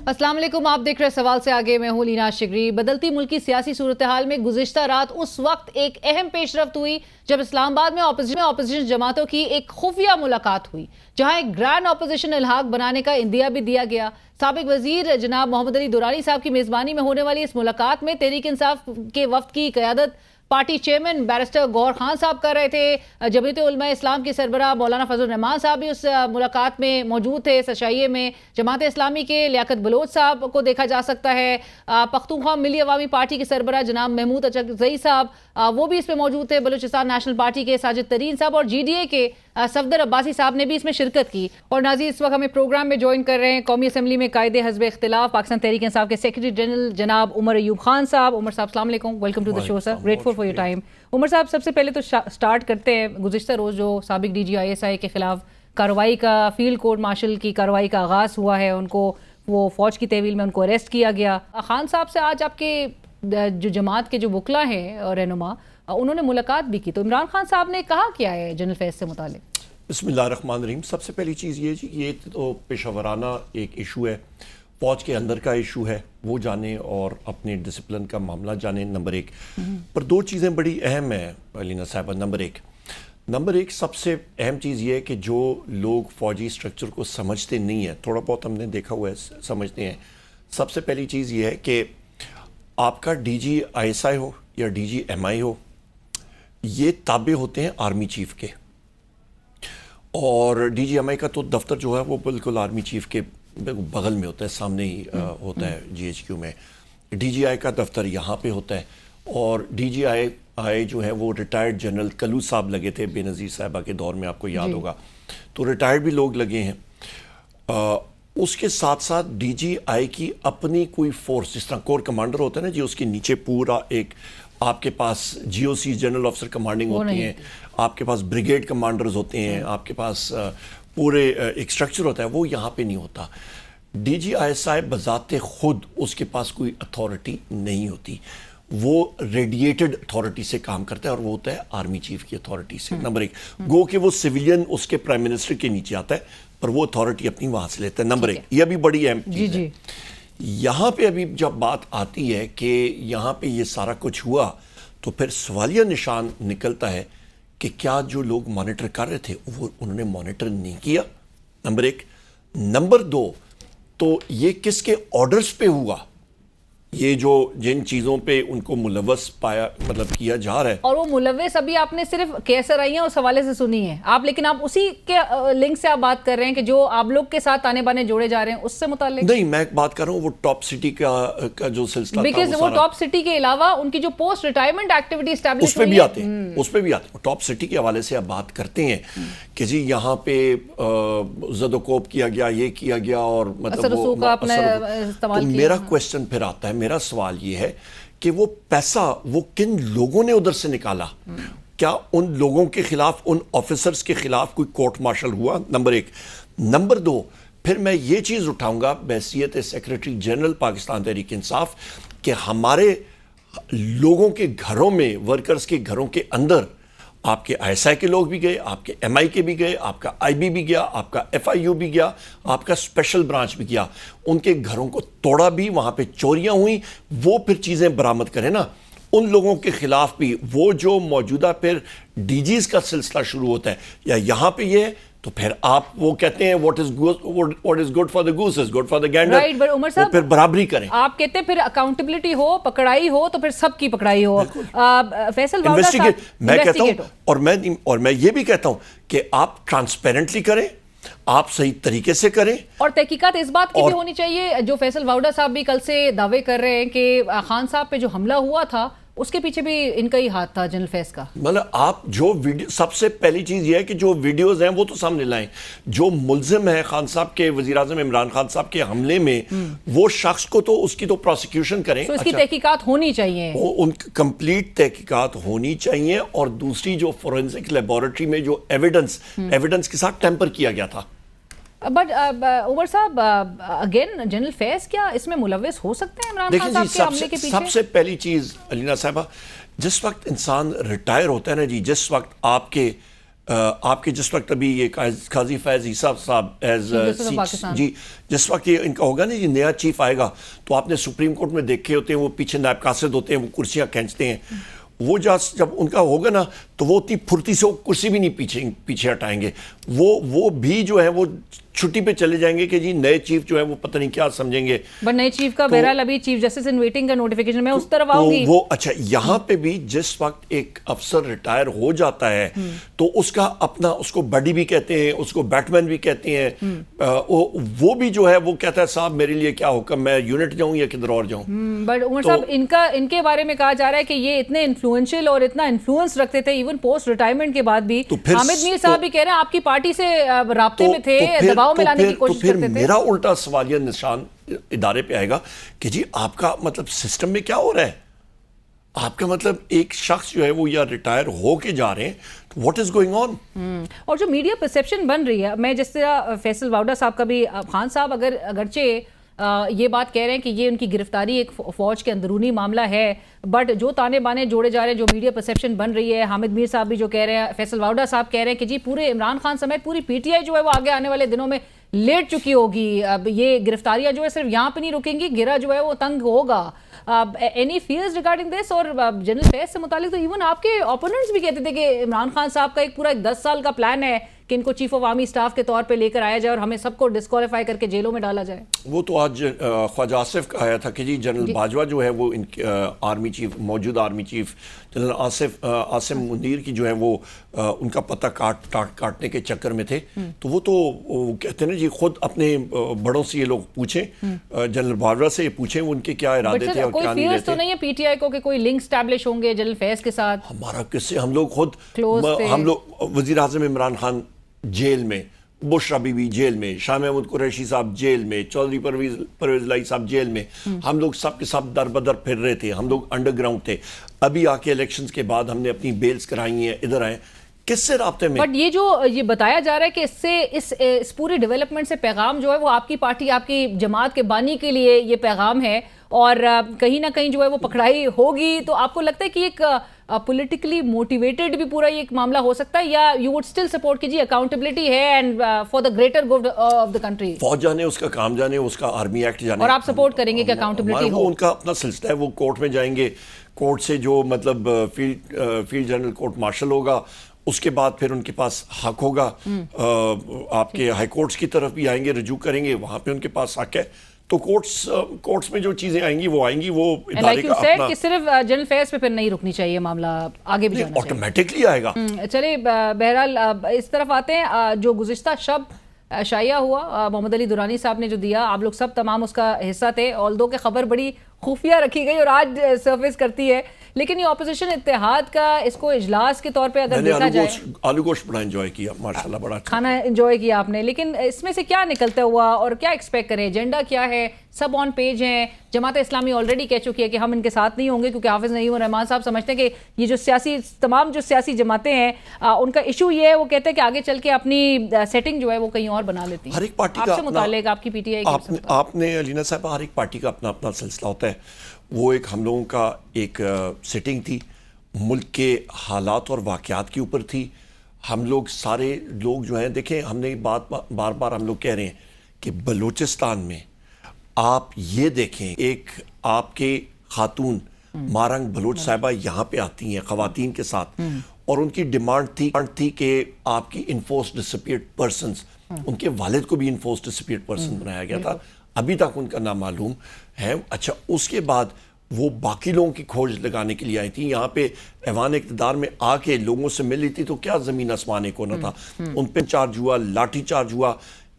السلام علیکم، آپ دیکھ رہے سوال سے آگے، میں ہوں لینا شگری۔ بدلتی ملکی سیاسی صورتحال میں گزشتہ رات اس وقت ایک اہم پیش رفت ہوئی جب اسلام آباد میں اپوزیشن جماعتوں کی ایک خفیہ ملاقات ہوئی، جہاں ایک گرینڈ اپوزیشن الحاق بنانے کا عندیہ بھی دیا گیا۔ سابق وزیر جناب محمد علی دورانی صاحب کی میزبانی میں ہونے والی اس ملاقات میں تحریک انصاف کے وفد کی قیادت پارٹی چیئرمین بیرسٹر گور خان صاحب کر رہے تھے۔ جمعیت علماء اسلام کے سربراہ مولانا فضل الرحمان صاحب بھی اس ملاقات میں موجود تھے۔ سشائیے میں جماعت اسلامی کے لیاقت بلوچ صاحب کو دیکھا جا سکتا ہے۔ پختونخوا ملی عوامی پارٹی کے سربراہ جناب محمود اچکزئی صاحب وہ بھی اس میں موجود تھے۔ بلوچستان نیشنل پارٹی کے ساجد ترین صاحب اور جی ڈی اے کے صفدر عباسی صاحب نے بھی اس میں شرکت کی۔ اور ناظرین، اس وقت ہمیں پروگرام میں جوائن کر رہے ہیں قومی اسمبلی میں قائد حزب اختلاف پاکستان تحریک انصاف کے سیکرٹری جنرل جناب عمر ایوب خان صاحب۔ عمر صاحب السلام علیکم، welcome to the show sir, grateful for your time. Umar sahab, سب سے پہلے تو سٹارٹ کرتے ہیں، گزشتہ روز جو سابق D G I S I کے خلاف کارروائی کا فیلڈ کورٹ مارشل کی کارروائی کا آغاز ہوا ہے، ان کو وہ فوج کی تحویل میں ان کو اریسٹ کیا گیا۔ خان صاحب سے آج آپ کے جو جماعت کے جو وکلا ہیں رہنما، انہوں نے ملاقات بھی کی، تو عمران خان صاحب نے کہا کیا ہے جنرل فیض سے متعلق؟ بسم اللہ الرحمن الرحیم۔ سب سے پہلی چیز یہ تو پیشہ ورانہ ایک ایشو ہے، فوج کے اندر کا ایشو ہے، وہ جانیں اور اپنے ڈسپلن کا معاملہ جانیں، نمبر ایک۔ پر دو چیزیں بڑی اہم ہیں علینا صاحبہ۔ نمبر ایک سب سے اہم چیز یہ ہے کہ جو لوگ فوجی سٹرکچر کو سمجھتے نہیں ہیں، تھوڑا بہت ہم نے دیکھا ہوا ہے سمجھتے ہیں، سب سے پہلی چیز یہ ہے کہ آپ کا D G I S I ہو یا ڈی جی ایم آئی ہو، یہ تابع ہوتے ہیں آرمی چیف کے، اور ڈی جی ایم آئی کا تو دفتر جو ہے وہ بالکل آرمی چیف کے بغل میں ہوتا ہے، سامنے ہی ہوتا ہے جی ایچ کیو میں۔ ڈی جی آئی کا دفتر یہاں پہ ہوتا ہے، اور ڈی جی آئی جو ہے وہ ریٹائرڈ جنرل کلو صاحب لگے تھے بے نظیر صاحبہ کے دور میں، آپ کو یاد ہوگا، تو ریٹائرڈ بھی لوگ لگے ہیں۔ اس کے ساتھ ساتھ ڈی جی آئی کی اپنی کوئی فورس، جس طرح کور کمانڈر ہوتا ہے نا جی، اس کے نیچے پورا ایک آپ کے پاس جی او سی جنرل آفیسر کمانڈنگ ہوتی ہیں، آپ کے پاس بریگیڈ کمانڈرز ہوتے ہیں، آپ کے پاس پورے ایک سٹرکچر ہوتا ہے، وہ یہاں پہ نہیں ہوتا۔ D G I S I بذات خود اس کے پاس کوئی اتھارٹی نہیں ہوتی، وہ ریڈیٹڈ اتھارٹی سے کام کرتا ہے، اور وہ ہوتا ہے آرمی چیف کی اتھارٹی سے۔ نمبر ایک، گو کہ وہ سویلین اس کے پرائم منسٹر کے نیچے آتا ہے، پر وہ اتھارٹی اپنی وہاں سے لیتا ہے۔ نمبر ایک، یہ بھی بڑی اہم چیز ہے۔ یہاں پہ ابھی جب بات آتی ہے کہ یہاں پہ یہ سارا کچھ ہوا، تو پھر سوالیہ نشان نکلتا ہے کہ کیا جو لوگ مانیٹر کر رہے تھے وہ انہوں نے مانیٹر نہیں کیا، نمبر ایک۔ نمبر دو، تو یہ کس کے آرڈرز پہ ہوا، یہ جو جن چیزوں پہ ان کو ملوث پایا مطلب کیا جا رہا ہے، اور وہ ملوث ابھی آپ نے صرف کیسر آئی ہیں اس حوالے سے سنی ہے آپ، لیکن آپ اسی کے لنک سے آپ بات کر رہے ہیں کہ جو آپ لوگ کے ساتھ تانے بانے جوڑے جا رہے ہیں اس سے متعلق؟ نہیں، میں بات کر رہا ہوں وہ ٹاپ سٹی کا جو سلسلہ تھا، بیکاز وہ ٹاپ سٹی کے علاوہ ان کی جو پوسٹ ریٹائرمنٹ ایکٹیویٹی اسٹیبلش اس پہ بھی آتے ہیں، اس پہ بھی آتے ہیں۔ ٹاپ سٹی کے حوالے سے آپ بات کرتے ہیں کہ جی یہاں پہ زد و کوب کیا گیا، یہ کیا گیا، اور مطلب تو میرا کویسچن پھر آتا ہے، میرا سوال یہ ہے کہ وہ پیسہ وہ کن لوگوں نے ادھر سے نکالا؟ کیا ان لوگوں کے خلاف، ان آفیسرز کے خلاف کوئی کورٹ مارشل ہوا؟ نمبر ایک۔ نمبر دو، پھر میں یہ چیز اٹھاؤں گا بحیثیت سیکرٹری جنرل پاکستان تحریک انصاف کہ ہمارے لوگوں کے گھروں میں، ورکرز کے گھروں کے اندر آپ کے آئی ایس آئی کے لوگ بھی گئے، آپ کے ایم آئی کے بھی گئے، آپ کا آئی بی بھی گیا، آپ کا ایف آئی یو بھی گیا، آپ کا اسپیشل برانچ بھی گیا، ان کے گھروں کو توڑا بھی، وہاں پہ چوریاں ہوئیں، وہ پھر چیزیں برآمد کریں نا ان لوگوں کے خلاف بھی۔ وہ جو موجودہ پھر ڈی جیز کا سلسلہ شروع ہوتا ہے یا یہاں پہ یہ ہے، تو پھر آپ وہ کہتے ہیں what is good for the goose is good for the gander، وہ پھر برابری کریں۔ آپ کہتے ہیں پھر اکاؤنٹیبلٹی ہو، پکڑائی ہو، تو پھر سب کی پکڑائی ہو۔ فیصل واوڈہ صاحب، میں کہتا ہوں اور میں یہ بھی کہتا ہوں کہ آپ ٹرانسپیرنٹلی کریں، آپ صحیح طریقے سے کریں، اور تحقیقات اس بات کی بھی ہونی چاہیے۔ جو فیصل واوڈہ صاحب بھی کل سے دعوے کر رہے ہیں کہ خان صاحب پہ جو حملہ ہوا تھا اس کے پیچھے بھی ان کا ہی ہاتھ تھا جنرل فیض کا۔ مطلب آپ جو ویڈیو، سب سے پہلی چیز یہ ہے کہ جو ویڈیوز ہیں وہ تو سامنے لائیں۔ جو ملزم ہے خان صاحب کے، وزیر اعظم عمران خان صاحب کے حملے میں، وہ شخص کو تو اس کی تو پروسیکیوشن کریں، اس کی تحقیقات ہونی چاہیے، ان کمپلیٹ تحقیقات ہونی چاہیے، اور دوسری جو فورینسک لیبارٹری میں جو ایویڈنس کے ساتھ ٹیمپر کیا گیا تھا۔ بٹ عمر صاحب، اگین جنرل فیض کیا اس میں ملوث ہو سکتے ہیں عمران خان صاحب کے حملے کے پیچھے؟ سب سے پہلی چیز علینا صاحبہ، جس وقت انسان ریٹائر ہوتا ہے نا جی، جس وقت آپ کے آپ کے جس وقت ابھی یہ قاضی فیض عیسیٰ صاحب جی جس وقت یہ ان کا ہوگا نا یہ نیا چیف آئے گا تو آپ نے سپریم کورٹ میں دیکھے ہوتے ہیں وہ پیچھے نائب قاصد ہوتے ہیں وہ کرسیاں کھینچتے ہیں وہ جب ان کا ہوگا نا تو وہ اتنی پھرتی سے وہ کرسی بھی نہیں پیچھے ہٹائیں گے وہ بھی جو ہے وہ چھٹی پہ چلے جائیں گے کہ جی نئے چیف جو ہے وہ پتہ نہیں کیا سمجھیں گے بٹ نئے چیف کا بہرحال ابھی چیف جسٹس ان ویٹنگ کا نوٹیفیکیشن میں اس طرف آؤں گی وہ اچھا یہاں پہ بھی جس وقت ایک افسر ریٹائر ہو جاتا ہے تو اس کا اپنا اس کو بڈی بھی کہتے ہیں اس کو بیٹمین بھی کہتے ہیں وہ بھی جو ہے وہ کہتا ہے صاحب میرے لیے کیا حکم میں یونٹ جاؤں یا کدھر اور جاؤں بٹ عمر صاحب ان کے بارے میں کہا جا رہا ہے کہ یہ اتنے انفلوئنشل اور اتنا انفلوئنس رکھتے تھے ایون پوسٹ ریٹائرمنٹ کے بعد بھی حامد میر صاحب بھی کہہ رہے ہیں آپ کی پارٹی سے رابطے میں تھے دباؤ میں لانے کی کوشش پھر میرا الٹا سوالیہ نشان ادارے پہ آئے گا کہ جی آپ کا مطلب سسٹم میں کیا ہو رہا ہے آپ کا مطلب ایک شخص جو ہے وہ یا ریٹائر ہو کے جا رہے ہیں واٹ از گوئنگ آن اور جو میڈیا پرسیپشن بن رہی ہے میں جس طرح فیصل واؤڈا صاحب کا بھی خان صاحب اگرچہ یہ بات کہہ رہے ہیں کہ یہ ان کی گرفتاری ایک فوج کے اندرونی معاملہ ہے بٹ جو تانے بانے جوڑے جا رہے ہیں جو میڈیا پرسیپشن بن رہی ہے حامد میر صاحب بھی جو کہہ رہے ہیں فیصل واؤڈا صاحب کہہ رہے ہیں کہ جی پورے عمران خان سمیت پوری پی ٹی آئی جو ہے وہ آگے آنے والے دنوں میں لیٹ چکی ہوگی اب یہ گرفتاریاں جو ہے صرف یہاں پہ نہیں رکیں گی گرا جو ہے وہ تنگ ہوگا اینی فیئرز ریگارڈنگ دس اور جنرل فیض سے متعلق تو ایون آپ کے اوپوننٹس بھی کہتے تھے کہ عمران خان صاحب کا ایک پورا 10 سال کا پلان ہے کہ ان کو چیف آف آرمی اسٹاف کے طور پہ لے کر آیا جائے اور ہمیں سب کو ڈسکوالیفائی کر کے جیلوں میں ڈالا جائے وہ تو آج خواجہ آصف کا آیا تھا کہ جی جنرل باجوہ جو ہے وہ ان آرمی چیف موجودہ army chief general Asim Munir کی جو ہے وہ ان کا پتہ کاٹنے کے چکر میں تھے تو وہ تو کہتے ہیں جی خود اپنے بڑوں سے یہ لوگ پوچھیں جنرل باجوہ سے یہ پوچھیں ان کے کیا ارادے تھے اور کیا نہیں رہتے تو نہیں ہے پی ٹی آئی کو کہ کوئی لنک اسٹیبلش ہوں گے جنرل فیض کے ساتھ ہمارا کس سے ہم لوگ خود ہم لوگ وزیر اعظم عمران خان جیل میں بشرا بی بی جیل میں شاہ محمود قریشی صاحب جیل میں چودھری پرویز الہی صاحب جیل میں ہم لوگ سب کے سب در بدر پھر رہے تھے ہم لوگ انڈر گراؤنڈ تھے ابھی آ کے الیکشنز کے بعد ہم نے اپنی بیلز کرائی ہیں ادھر آئے کس سے رابطے میں بٹ یہ جو یہ بتایا جا رہا ہے کہ اس سے اس پوری ڈیولپمنٹ سے پیغام جو ہے وہ آپ کی پارٹی آپ کی جماعت کے بانی کے لیے یہ پیغام ہے اور کہیں نہ کہیں جو ہے وہ پکڑائی ہوگی تو آپ کو لگتا ہے کہ ایک پولیٹیکلی موٹیویٹڈ بھی پورا یہ اکماملہ ہو سکتا ہے یا یو وڈ اسٹل سپورٹ کی جی اکاؤنٹیبلٹی ہے and for the greater good of the country فوج جانے اس کا کام جانے اس کا آرمی ایکٹ جانے اور آپ سپورٹ کریں گے کہ اکاؤنٹیبلٹی ہو ان کا اپنا سلسلہ ہے وہ کورٹ میں جائیں گے کورٹ سے جو مطلب فیلڈ جنرل کورٹ مارشل ہوگا اس کے بعد پھر ان کے پاس حق ہوگا آپ کے ہائی کورٹس کی طرف بھی آئیں گے رجوع کریں گے وہاں پہ ان کے پاس حق ہے تو کورٹس میں جو چیزیں آئیں گی وہ ادارے کا اپنا کہ صرف جنرل فیض پہ پھر نہیں رکنی چاہیے معاملہ آگے بھی جانا آٹومیٹکلی آئے گا چلے بہرحال اس طرف آتے ہیں جو گزشتہ شب شائع ہوا محمد علی دورانی صاحب نے جو دیا آپ لوگ سب تمام اس کا حصہ تھے آلدو کہ خبر بڑی خفیہ رکھی گئی اور آج سرفیس کرتی ہے لیکن یہ اپوزیشن اتحاد کا اس کو اجلاس کے طور پہ اگر دیکھا جائے آلو گوشت بڑا انجوائے کیا ماشاءاللہ بڑا کھانا انجوائے کیا آپ نے لیکن اس میں سے کیا نکلتا ہوا اور کیا ایکسپیکٹ کریں ایجنڈا کیا ہے سب آن پیج ہیں جماعت اسلامی آلریڈی کہہ چکی ہے کہ ہم ان کے ساتھ نہیں ہوں گے کیونکہ حافظ نعیم الرحمان صاحب سمجھتے ہیں کہ یہ جو تمام جو سیاسی جماعتیں ہیں ان کا ایشو یہ ہے وہ کہتے ہیں کہ آگے چل کے اپنی سیٹنگ جو ہے وہ کہیں اور بنا لیتی ہیں ہر ایک پارٹی آپ سے متعلق آپ کی پی ٹی آئی آپ نے علینا صاحب ہر ایک پارٹی کا اپنا اپنا سلسلہ ہوتا ہے وہ ایک ہم لوگوں کا ایک سیٹنگ تھی ملک کے حالات اور واقعات کے اوپر تھی ہم لوگ سارے لوگ جو ہیں دیکھیں ہم نے بات بار بار ہم لوگ کہہ رہے ہیں کہ بلوچستان میں آپ یہ دیکھیں ایک آپ کے خاتون مارنگ بلوچ صاحبہ یہاں پہ آتی ہیں خواتین کے ساتھ اور ان کی ڈیمانڈ تھی کہ آپ کی انفورس ڈسپیئرڈ پرسنز ان کے والد کو بھی انفورس ڈسپیئرڈ پرسن بنایا گیا تھا ابھی تک ان کا نام معلوم ہے اچھا اس کے بعد وہ باقی لوگوں کی کھوج لگانے کے لیے آئی تھی یہاں پہ ایوان اقتدار میں آ کے لوگوں سے مل لی تھی تو کیا زمین آسمان ایک ہونا تھا ان پہ چارج ہوا لاٹھی چارج ہوا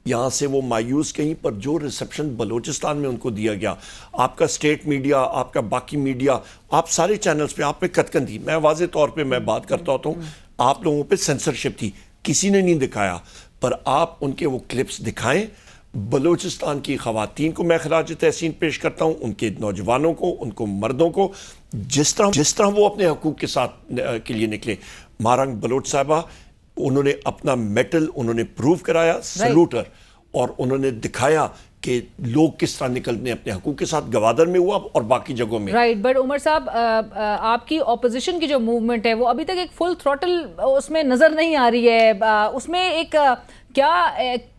یہاں سے وہ مایوس کہیں پر جو ریسپشن بلوچستان میں ان کو دیا گیا آپ کا اسٹیٹ میڈیا آپ کا باقی میڈیا آپ سارے چینلز پہ آپ پہ کتکن تھی میں واضح طور پہ میں بات کرتا ہوتا ہوں آپ لوگوں پہ سینسرشپ تھی کسی نے نہیں دکھایا پر آپ ان کے وہ کلپس دکھائیں بلوچستان کی خواتین کو میں خراج تحسین پیش کرتا ہوں ان کے نوجوانوں کو ان کو مردوں کو جس طرح وہ اپنے حقوق کے ساتھ کے لیے نکلے مارنگ بلوچ صاحبہ انہوں نے اپنا میٹل انہوں نے پروو کرایا سلوٹر اور انہوں نے دکھایا کہ لوگ کس طرح نکلنے اپنے حقوق کے ساتھ گوادر میں ہوا اور باقی جگہوں میں. رائٹ، بٹ عمر صاحب آپ کی اپوزیشن کی جو موومنٹ ہے وہ ابھی تک ایک فل تھروٹل اس میں نظر نہیں آ رہی ہے. اس میں ایک کیا،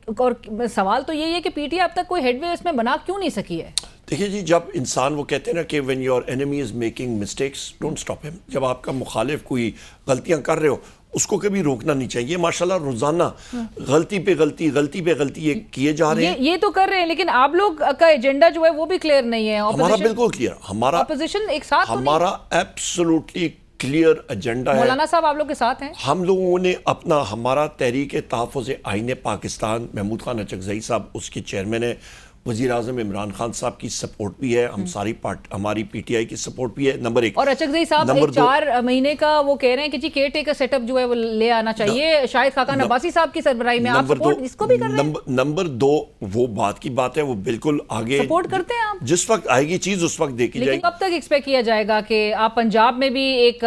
اور سوال تو یہی ہے کہ پی ٹی آئی اب تک کوئی ہیڈ وے اس میں بنا کیوں نہیں سکی ہے؟ دیکھیے جی، جب انسان وہ کہتے ہیں نا کہ when your enemy is making mistakes don't stop him، جب آپ کا مخالف کوئی غلطیاں کر رہے ہو اس کو کبھی روکنا نہیں چاہیے. ماشاءاللہ روزانہ غلطی پہ غلطی یہ کیے جا رہے ہیں. یہ تو کر رہے ہیں، لیکن آپ لوگ کا ایجنڈا جو ہے وہ بھی کلیئر نہیں ہے. ہمارا بالکل کلیئر، ہمارا اپوزیشن ایک ساتھ، ہمارا ایبسولوٹلی کلیئر ایجنڈا ہے. مولانا صاحب آپ لوگ کے ساتھ ہیں. ہم لوگوں نے ہمارا تحریک تحفظ آئین پاکستان، محمود خان اچکزئی صاحب اس کے چیئرمین ہیں، وزیر اعظم عمران خان صاحب کی سپورٹ بھی ہے، ہم ساری ہماری پی ٹی آئی کی سپورٹ بھی ہے. نمبر ایک. اور اچکزئی صاحب 4 مہینے کا وہ کہہ رہے ہیں کہ جی کیئر ٹیکر سیٹ اپ جو ہے وہ لے آنا چاہیے شاہد خاقان عباسی صاحب کی سربراہی میں. آپ سپورٹ اس کو بھی کر رہے ہیں؟ نمبر 2 وہ بات کی بات ہے، وہ بالکل آگے سپورٹ کرتے ہیں آپ. جس وقت آئے گی چیز اس وقت دیکھی جائے گی. لیکن کب تک ایکسپیکٹ کیا جائے گا کہ آپ پنجاب میں بھی ایک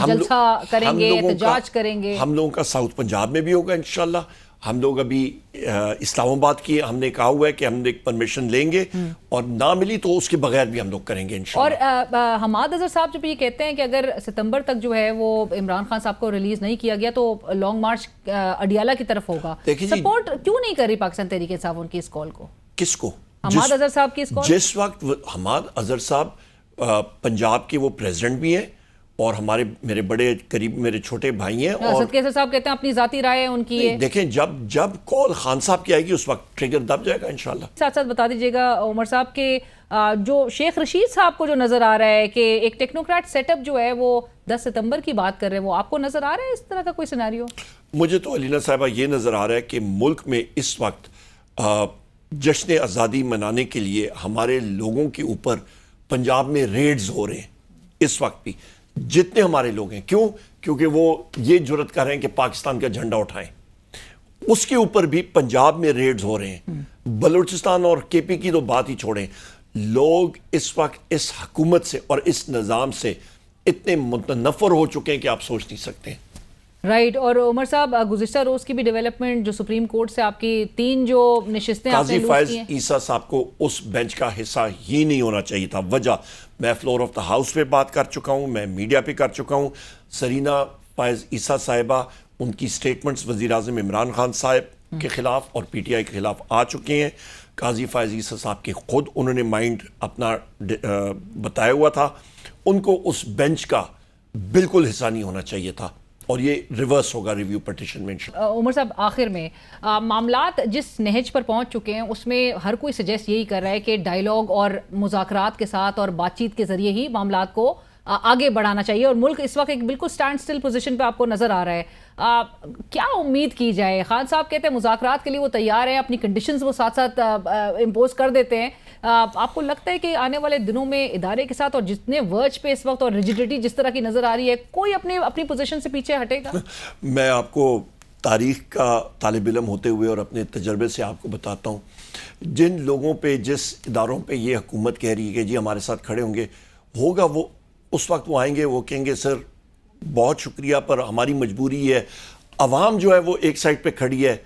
جلسہ کریں گے، احتجاج کریں گے؟ ہم لوگوں کا ساؤتھ پنجاب میں بھی ہوگا انشاءاللہ. ہم لوگ ابھی اسلام آباد کی ہم نے کہا ہوا ہے کہ ہم نے پرمیشن لیں گے، اور نہ ملی تو اس کے بغیر بھی ہم لوگ کریں گے انشاءاللہ. اور حماد اظہر صاحب جب یہ کہتے ہیں کہ اگر ستمبر تک جو ہے وہ عمران خان صاحب کو ریلیز نہیں کیا گیا تو لانگ مارچ اڈیالہ کی طرف ہوگا. سپورٹ کیوں نہیں کر رہی پاکستان تحریک انصاف ان کی اس کال کو؟ کس کو؟ حماد اظہر صاحب کی اس کال. جس وقت حماد اظہر صاحب پنجاب کے وہ پریزیڈنٹ بھی ہیں اور میرے بڑے قریب میرے چھوٹے بھائی ہیں. اور صدقے صاحب کہتے ہیں اپنی ذاتی رائے ہے ان کی ہے. دیکھیں جب کال خان صاحب کی آئے گی اس وقت ٹریگر دب جائے گا انشاءاللہ. ساتھ ساتھ بتا دیجیے گا عمر صاحب کہ جو شیخ رشید صاحب کو جو نظر آ رہا ہے کہ ایک ٹیکنوکریٹ سیٹ اپ جو ہے وہ 10 ستمبر کی بات کر رہے ہیں، وہ آپ کو نظر آ رہا ہے اس طرح کا کوئی سیناریو؟ مجھے تو علینا صاحبہ یہ نظر آ رہا ہے کہ ملک میں اس وقت جشن آزادی منانے کے لیے ہمارے لوگوں کے اوپر پنجاب میں ریڈز ہو رہے ہیں اس وقت بھی، جتنے ہمارے لوگ ہیں. کیوں؟ کیونکہ وہ یہ جرت کر رہے ہیں کہ پاکستان کا جھنڈا اٹھائیں. اس کے اوپر بھی پنجاب میں ریڈز ہو رہے ہیں. بلوچستان اور کے پی کی تو بات ہی چھوڑیں. لوگ اس وقت اس حکومت سے اور اس نظام سے اتنے متنفر ہو چکے ہیں کہ آپ سوچ نہیں سکتے ہیں. رائٹ. اور عمر صاحب گزشتہ روز کی بھی ڈیولپمنٹ جو سپریم کورٹ سے آپ کی 3 جو نشستیں قاضی فائز عیسیٰ صاحب کو اس بینچ کا حصہ ہی نہیں ہونا چاہیے تھا. وجہ میں فلور آف دا ہاؤس پہ بات کر چکا ہوں، میں میڈیا پہ کر چکا ہوں. سرینا فائز عیسیٰ صاحبہ ان کی سٹیٹمنٹس وزیر اعظم عمران خان صاحب کے خلاف اور پی ٹی آئی کے خلاف آ چکے ہیں. قاضی فائز عیسیٰ صاحب کے خود انہوں نے مائنڈ اپنا بتایا ہوا تھا. ان کو اس بینچ کا بالکل حصہ نہیں ہونا چاہیے تھا، اور یہ ریورس ہوگا ریویو پٹیشن میں. عمر صاحب آخر میں معاملات جس نہج پر پہنچ چکے ہیں اس میں ہر کوئی سجیسٹ یہی کر رہا ہے کہ ڈائیلاگ اور مذاکرات کے ساتھ اور بات چیت کے ذریعے ہی معاملات کو آگے بڑھانا چاہیے، اور ملک اس وقت ایک بالکل سٹینڈ سٹل پوزیشن پہ آپ کو نظر آ رہا ہے. کیا امید کی جائے؟ خان صاحب کہتے ہیں مذاکرات کے لیے وہ تیار ہیں، اپنی کنڈیشنز وہ ساتھ ساتھ امپوز کر دیتے ہیں. آپ کو لگتا ہے کہ آنے والے دنوں میں ادارے کے ساتھ اور جتنے ورچ پہ اس وقت اور ریجیڈیٹی جس طرح کی نظر آ رہی ہے، کوئی اپنی پوزیشن سے پیچھے ہٹے گا؟ میں آپ کو تاریخ کا طالب علم ہوتے ہوئے اور اپنے تجربے سے آپ کو بتاتا ہوں، جن لوگوں پہ جس اداروں پہ یہ حکومت کہہ رہی ہے کہ جی ہمارے ساتھ کھڑے ہوں گے، ہوگا وہ اس وقت وہ آئیں گے، وہ کہیں گے سر بہت شکریہ پر ہماری مجبوری ہے. عوام جو ہے وہ ایک سائڈ پہ کھڑی ہے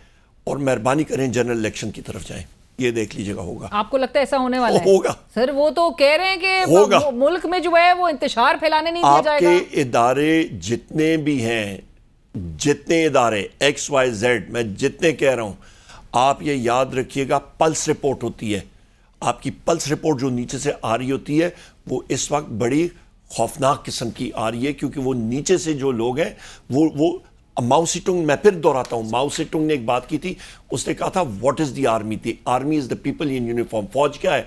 اور مہربانی کریں جنرل الیکشن کی طرف جائیں. یہ دیکھ لیجئے گا ہوگا. آپ کو لگتا ہے ایسا ہونے والا ہے؟ ہوگا سر. وہ تو کہہ رہے ہیں کہ ملک میں جو ہے وہ انتشار پھیلانے نہیں دیا جائے گا. آپ کے ادارے جتنے بھی ہیں، جتنے ادارے ایکس وائی زیڈ، میں جتنے کہہ رہا ہوں، آپ یہ یاد رکھیے گا پلس رپورٹ ہوتی ہے. آپ کی پلس رپورٹ جو نیچے سے آ رہی ہوتی ہے وہ اس وقت بڑی خوفناک قسم کی آ رہی ہے، کیونکہ وہ نیچے سے جو لوگ ہیں وہ ماؤ سیٹونگ، میں پھر دہراتا ہوں، ماؤ سیٹونگ نے ایک بات کی تھی، اس نے کہا تھا what is the army? The army is the people in uniform. فوج کیا ہے؟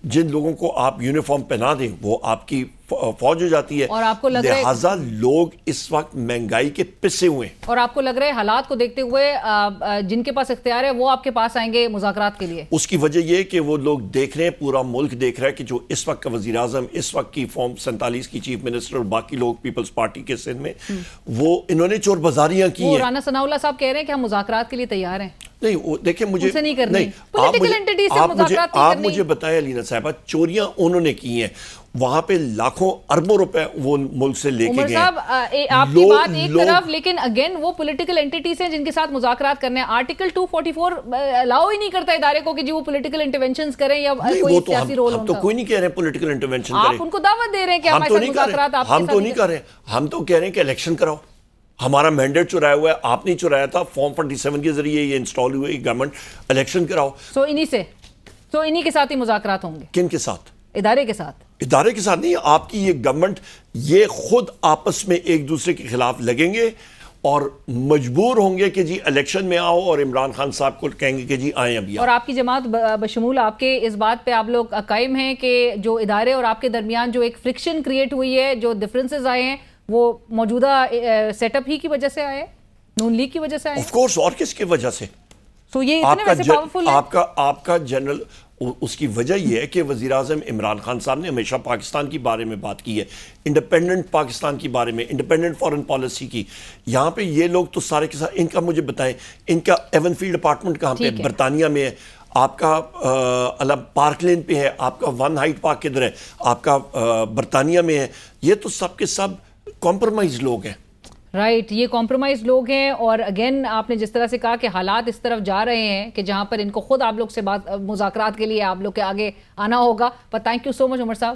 جن لوگوں کو آپ یونیفارم پہنا دیں وہ آپ کی فوج ہو جاتی ہے. اور آپ کو لگ رہا ہے لہٰذا لوگ اس وقت مہنگائی کے پسے ہوئے ہیں. اور آپ کو لگ رہا ہے حالات کو دیکھتے ہوئے جن کے پاس اختیار ہے وہ آپ کے پاس آئیں گے مذاکرات کے لیے؟ اس کی وجہ یہ کہ وہ لوگ دیکھ رہے ہیں، پورا ملک دیکھ رہا ہے کہ جو اس وقت کا وزیر اعظم، اس وقت کی فارم 47 کی چیف منسٹر اور باقی لوگ پیپلز پارٹی کے سندھ میں، وہ انہوں نے چور بازاریاں کی ہیں. رانا ثناء اللہ صاحب کہہ رہے ہیں کہ ہم مذاکرات کے لیے تیار ہیں. نہیں وہ دیکھیں مجھے ان سے نہیں کرنی. نہیں Political entity سے مذاکرات نہیں آپ کرنی. مجھے بتائیں علینا صاحبہ چوریاں انہوں نے کی ہیں وہاں پہ لاکھوں اربوں روپے وہ ملک سے لے کے عمر گئے صاحب آپ کی بات ایک طرف لیکن اگین وہ پولیٹیکل انٹیٹیز ہیں جن کے ساتھ مذاکرات کرنے ہیں. آرٹیکل 244 الاؤ ہی نہیں کرتا ادارے کو کہ جی وہ پولیٹیکل انٹرونشنز کریں یا کوئی سیاسی رول ہم تو کوئی نہیں کہہ رہے ہیں پولیٹیکل انٹرونشن کریں. آپ ان کو دعوت دے رہے ہیں کہ ہمارے ساتھ مذاکرات آپ کے ساتھ. ہم تو نہیں کر رہے ہیں, ہم تو کہہ رہے ہیں کہ الیکشن کراؤ. ہمارا مینڈیٹ چرایا ہوا ہے, آپ نہیں چرایا تھا, فارم 47 کے ذریعے یہ انسٹال ہوئے گورنمنٹ, الیکشن کراؤ. سو انہی کے ساتھ ہی مذاکرات ہوں گے. کن کے ساتھ؟ ادارے کے ساتھ. ادارے کے ساتھ نہیں, آپ کی یہ گورنمنٹ یہ خود آپس میں ایک دوسرے کے خلاف لگیں گے اور مجبور ہوں گے کہ جی الیکشن میں آؤ, اور عمران خان صاحب کو کہیں گے کہ جی آئیں ابھی. اور آپ کی جماعت بشمول آپ کے اس بات پہ آپ لوگ قائم ہیں کہ جو ادارے اور آپ کے درمیان جو ایک فرکشن کریٹ ہوئی ہے, جو ڈفرینسز آئے ہیں, وہ موجودہ سیٹ اپ ہی کی وجہ سے آئے, نون لیگ کی وجہ سے آئے؟ آف کورس, اور کس کی وجہ سے؟ سو یہ اتنے ویسے پاورفل ہے. آپ کا جنرل, اس کی وجہ یہ ہے کہ وزیراعظم عمران خان صاحب نے ہمیشہ پاکستان کی بارے میں بات کی ہے, انڈیپینڈنٹ پاکستان کی بارے میں, انڈیپینڈنٹ فارن پالیسی کی. یہاں پہ یہ لوگ تو سارے کے ساتھ, ان کا مجھے بتائیں ان کا ایون فیلڈ اپارٹمنٹ کہاں پہ؟ برطانیہ میں ہے. آپ کا پارک لین پہ ہے, آپ کا ون ہائٹ پارک کدھر ہے, آپ کا برطانیہ میں ہے. یہ تو سب کے سب کمپرومائز لوگ ہیں. رائٹ, یہ کمپرومائز لوگ ہیں. اور اگین آپ نے جس طرح سے کہا کہ حالات اس طرف جا رہے ہیں کہ جہاں پر ان کو خود آپ لوگ سے بات مذاکرات کے لیے آپ لوگ کے آگے آنا ہوگا. پر تھینک یو سو مچ عمر صاحب.